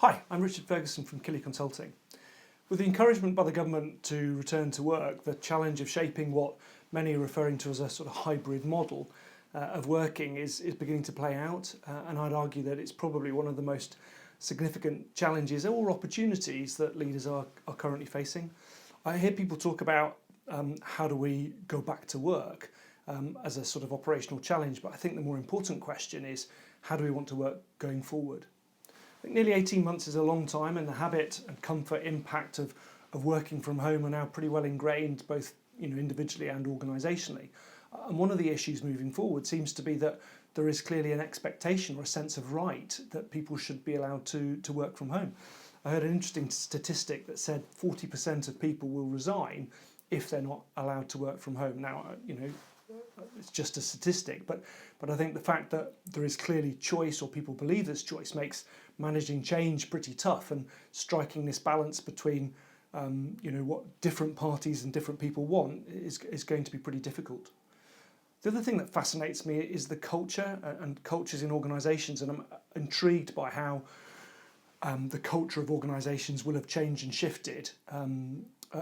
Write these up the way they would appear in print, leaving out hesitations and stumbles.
Hi, I'm Richard Ferguson from Killey Consulting. With the encouragement by the government to return to work, the challenge of shaping what many are referring to as a sort of hybrid model of working is beginning to play out, and I'd argue that it's probably one of the most significant challenges or opportunities that leaders are currently facing. I hear people talk about how do we go back to work as a sort of operational challenge, but I think the more important question is how do we want to work going forward? I think nearly 18 months is a long time, and the habit and comfort impact of working from home are now pretty well ingrained, both individually and organisationally. And one of the issues moving forward seems to be that there is clearly an expectation or a sense of right that people should be allowed to work from home. I heard an interesting statistic that said 40% of people will resign if they're not allowed to work from home. Now, it's just a statistic, but I think the fact that there is clearly choice, or people believe there's choice, makes managing change pretty tough, and striking this balance between what different parties and different people want is going to be pretty difficult. The other thing that fascinates me is the culture and cultures in organisations, and I'm intrigued by how the culture of organisations will have changed and shifted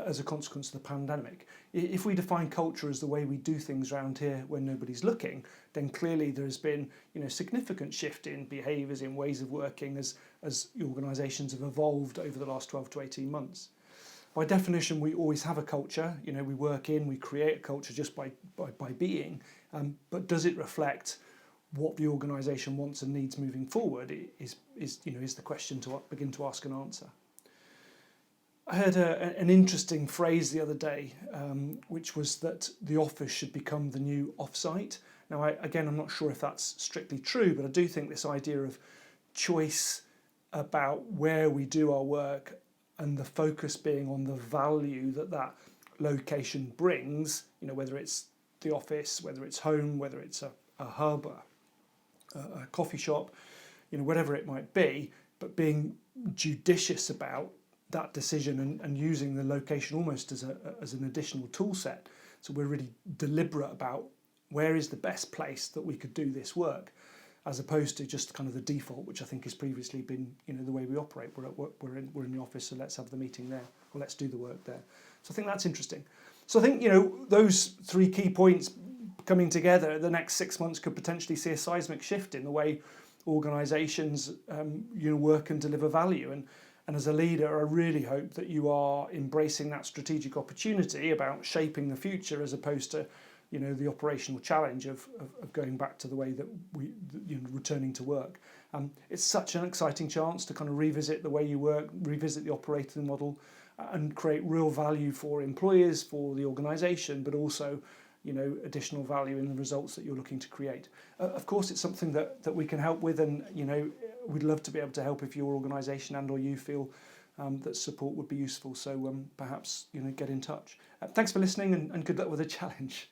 as a consequence of the pandemic. If we define culture as the way we do things around here when nobody's looking, then clearly there's been significant shift in behaviours, in ways of working as organisations have evolved over the last 12 to 18 months. By definition, we always have a culture. We work in, we create a culture just by being, but does it reflect what the organisation wants and needs moving forward is the question to begin to ask and answer. I heard an interesting phrase the other day, which was that the office should become the new offsite. Now, I'm not sure if that's strictly true, but I do think this idea of choice about where we do our work and the focus being on the value that location brings, whether it's the office, whether it's home, whether it's a hub, a coffee shop, whatever it might be, but being judicious about that decision and using the location almost as an additional tool set. So we're really deliberate about where is the best place that we could do this work, as opposed to just kind of the default, which I think has previously been the way we operate. We're at work, we're in the office, so let's have the meeting there, or let's do the work there. So I think that's interesting. So I think those three key points coming together, the next 6 months could potentially see a seismic shift in the way organisations work and deliver value. And as a leader, I really hope that you are embracing that strategic opportunity about shaping the future, as opposed to the operational challenge of going back to the way that we returning to work. It's such an exciting chance to kind of revisit the way you work, revisit the operating model, and create real value for employers, for the organisation, but also additional value in the results that you're looking to create. Of course, it's something that we can help with, and we'd love to be able to help if your organisation and or you feel that support would be useful. So perhaps get in touch. Thanks for listening, and good luck with the challenge.